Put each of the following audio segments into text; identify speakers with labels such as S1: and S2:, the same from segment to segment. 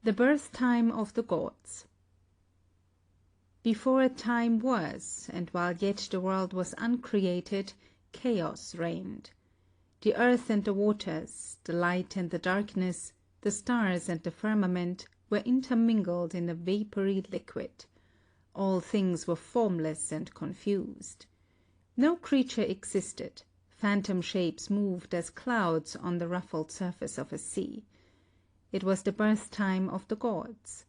S1: The birth time of the gods. Before a time was, and while yet the world was uncreated, chaos reigned. The earth and the waters, the light and the darkness, the stars and the firmament, were intermingled in a vapory liquid. All things were formless and confused. No creature existed. Phantom shapes moved as clouds on the ruffled surface of a sea. It was the birth time of the gods.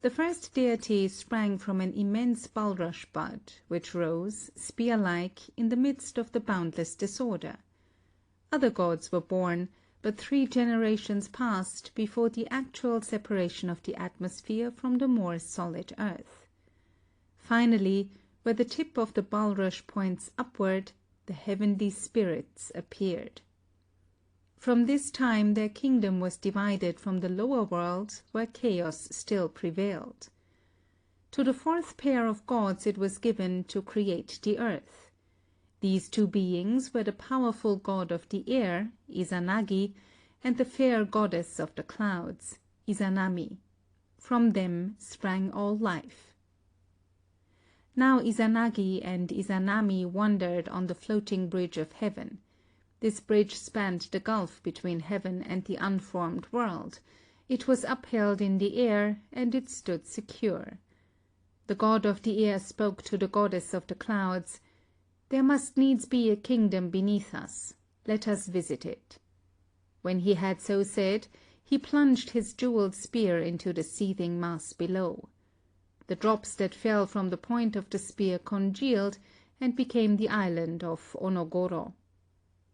S1: The first deity sprang from an immense bulrush bud, which rose, spear-like, in the midst of the boundless disorder. Other gods were born, but 3 generations passed before the actual separation of the atmosphere from the more solid earth. Finally, where the tip of the bulrush points upward, the heavenly spirits appeared. From this time their kingdom was divided from the lower world, where chaos still prevailed. To the 4th pair of gods it was given to create the earth. These 2 beings were the powerful god of the air, Izanagi, and the fair goddess of the clouds, Izanami. From them sprang all life. Now Izanagi and Izanami wandered on the floating bridge of heaven. This bridge spanned the gulf between heaven and the unformed world. It was upheld in the air, and it stood secure. The god of the air spoke to the goddess of the clouds, "There must needs be a kingdom beneath us. Let us visit it." When he had so said, he plunged his jeweled spear into the seething mass below. The drops that fell from the point of the spear congealed, and became the island of Onogoro.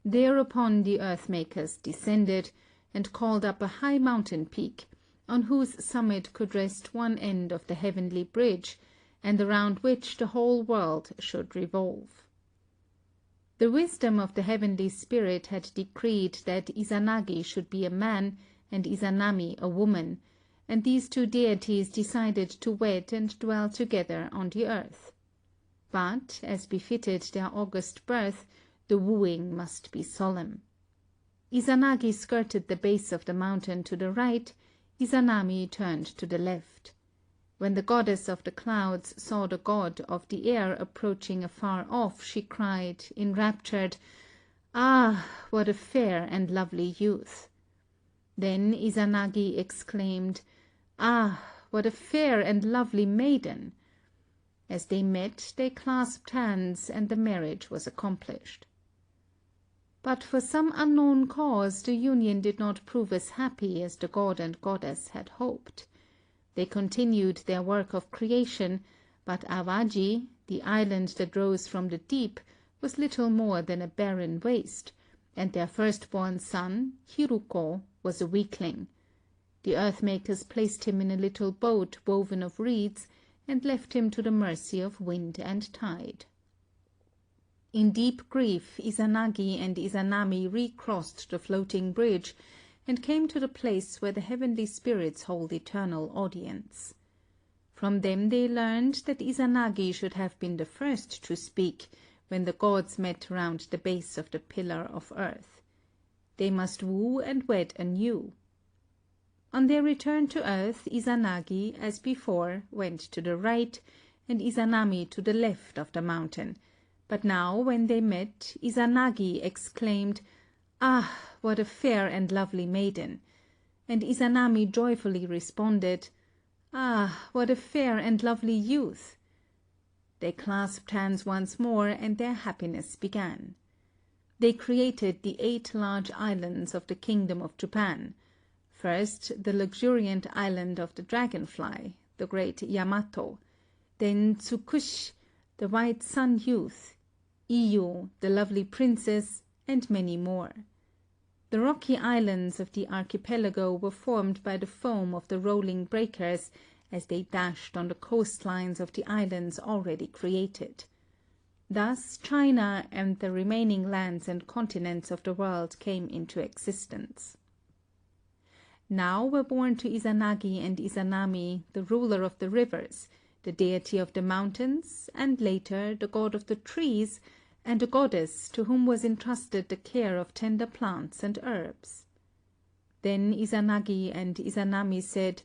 S1: Thereupon the earth-makers descended, and called up a high mountain peak, on whose summit could rest one end of the heavenly bridge, and around which the whole world should revolve. The wisdom of the heavenly spirit had decreed that Izanagi should be a man, and Izanami a woman, and these 2 deities decided to wed and dwell together on the earth. But, as befitted their august birth, the wooing must be solemn. Izanagi skirted the base of the mountain to the right, Izanami turned to the left. When the goddess of the clouds saw the god of the air approaching afar off, she cried, enraptured, "Ah, what a fair and lovely youth!" Then Izanagi exclaimed, "Ah, what a fair and lovely maiden!" As they met, they clasped hands, and the marriage was accomplished. But for some unknown cause the union did not prove as happy as the god and goddess had hoped. They continued their work of creation, but Awaji, the island that rose from the deep, was little more than a barren waste, and their firstborn son, Hiruko, was a weakling. The earth-makers placed him in a little boat woven of reeds, and left him to the mercy of wind and tide. In deep grief, Izanagi and Izanami recrossed the floating bridge, and came to the place where the heavenly spirits hold eternal audience. From them they learned that Izanagi should have been the first to speak, when the gods met round the base of the pillar of earth. They must woo and wed anew. On their return to earth, Izanagi, as before, went to the right, and Izanami to the left of the mountain. But now, when they met, Izanagi exclaimed, "Ah, what a fair and lovely maiden!" And Izanami joyfully responded, "Ah, what a fair and lovely youth!" They clasped hands once more, and their happiness began. They created the 8 large islands of the kingdom of Japan. First, the luxuriant island of the dragonfly, the great Yamato; then Tsukushi, the white sun youth; Iyo, the lovely princess, and many more. The rocky islands of the archipelago were formed by the foam of the rolling breakers, as they dashed on the coastlines of the islands already created. Thus China and the remaining lands and continents of the world came into existence. Now were born to Izanagi and Izanami the ruler of the rivers, the deity of the mountains, and later the god of the trees, and a goddess to whom was entrusted the care of tender plants and herbs. Then Izanagi and Izanami said,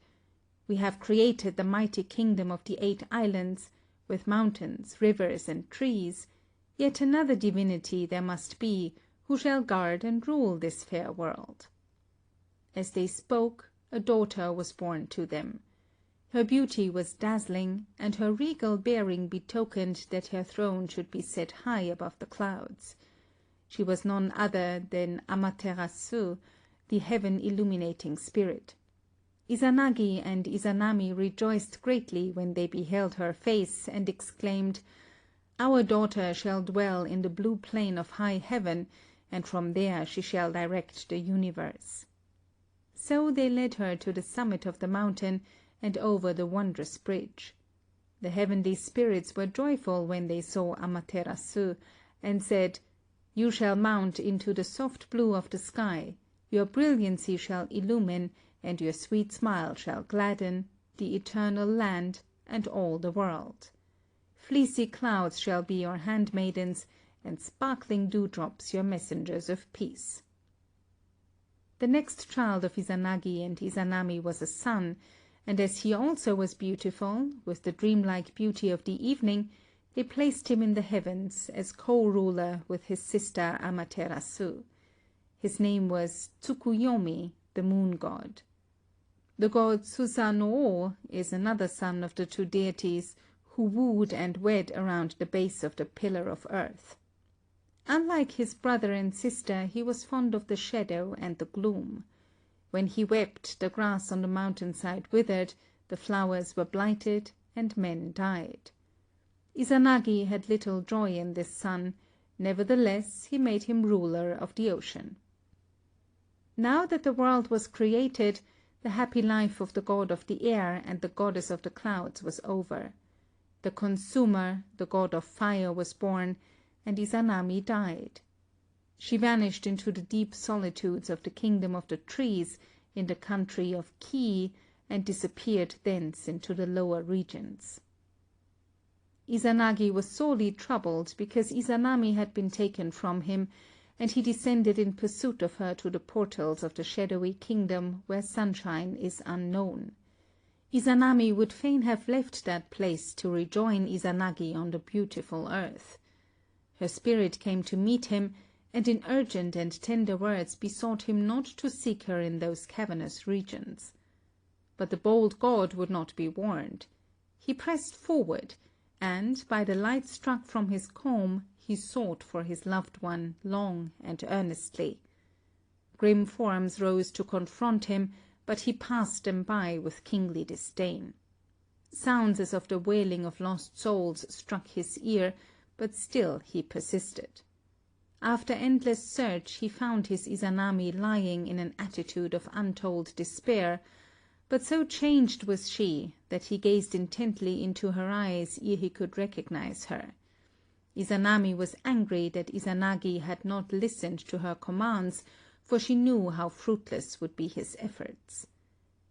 S1: "We have created the mighty kingdom of the 8 islands, with mountains, rivers, and trees. Yet another divinity there must be, who shall guard and rule this fair world." As they spoke, a daughter was born to them. Her beauty was dazzling, and her regal bearing betokened that her throne should be set high above the clouds. She was none other than Amaterasu, the heaven-illuminating spirit. Izanagi and Izanami rejoiced greatly when they beheld her face, and exclaimed, "Our daughter shall dwell in the blue plain of high heaven, and from there she shall direct the universe." So they led her to the summit of the mountain, and over the wondrous bridge. The heavenly spirits were joyful when they saw Amaterasu, and said, "You shall mount into the soft blue of the sky, your brilliancy shall illumine, and your sweet smile shall gladden, the eternal land and all the world. Fleecy clouds shall be your handmaidens, and sparkling dewdrops your messengers of peace." The next child of Izanagi and Izanami was a son, and as he also was beautiful, with the dreamlike beauty of the evening, they placed him in the heavens, as co-ruler with his sister Amaterasu. His name was Tsukuyomi, the moon god. The god Susanoo is another son of the 2 deities, who wooed and wed around the base of the pillar of earth. Unlike his brother and sister, he was fond of the shadow and the gloom. When he wept, the grass on the mountainside withered, the flowers were blighted, and men died. Izanagi had little joy in this son, nevertheless he made him ruler of the ocean. Now that the world was created, the happy life of the god of the air and the goddess of the clouds was over. The consumer, the god of fire, was born, and Izanami died. She vanished into the deep solitudes of the kingdom of the trees, in the country of Ki, and disappeared thence into the lower regions. Izanagi was sorely troubled, because Izanami had been taken from him, and he descended in pursuit of her to the portals of the shadowy kingdom where sunshine is unknown. Izanami would fain have left that place to rejoin Izanagi on the beautiful earth. Her spirit came to meet him, and in urgent and tender words besought him not to seek her in those cavernous regions. But the bold god would not be warned. He pressed forward, and, by the light struck from his comb, he sought for his loved one long and earnestly. Grim forms rose to confront him, but he passed them by with kingly disdain. Sounds as of the wailing of lost souls struck his ear, but still he persisted. After endless search he found his Izanami lying in an attitude of untold despair, but so changed was she that he gazed intently into her eyes ere he could recognize her. Izanami was angry that Izanagi had not listened to her commands, for she knew how fruitless would be his efforts.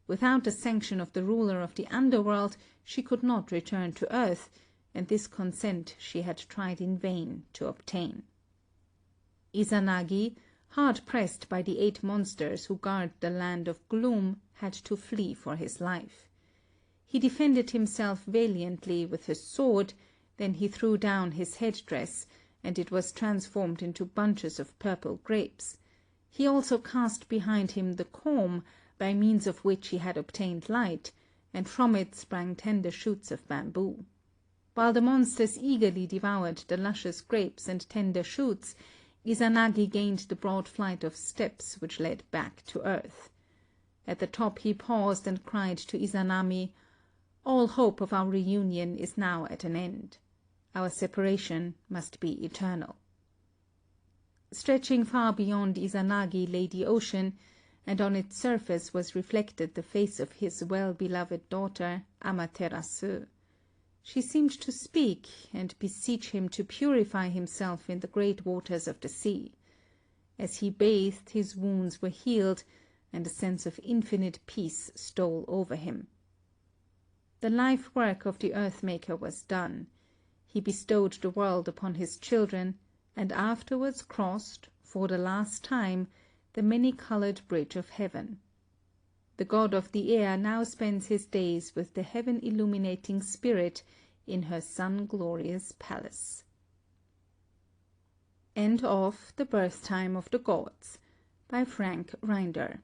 S1: Without the sanction of the ruler of the underworld, she could not return to earth, and this consent she had tried in vain to obtain. Izanagi, hard pressed by the 8 monsters who guard the land of gloom, had to flee for his life. He defended himself valiantly with his sword, then he threw down his headdress, and it was transformed into bunches of purple grapes. He also cast behind him the comb, by means of which he had obtained light, and from it sprang tender shoots of bamboo. While the monsters eagerly devoured the luscious grapes and tender shoots, Izanagi gained the broad flight of steps which led back to earth. At the top he paused and cried to Izanami, "All hope of our reunion is now at an end. Our separation must be eternal." Stretching far beyond Izanagi lay the ocean, and on its surface was reflected the face of his well-beloved daughter, Amaterasu. She seemed to speak, and beseech him to purify himself in the great waters of the sea. As he bathed, his wounds were healed, and a sense of infinite peace stole over him. The life-work of the earth-maker was done. He bestowed the world upon his children, and afterwards crossed, for the last time, the many-colored bridge of heaven. The god of the air now spends his days with the heaven-illuminating spirit in her sun-glorious palace. End of The Birth Time of the Gods by Frank Rinder.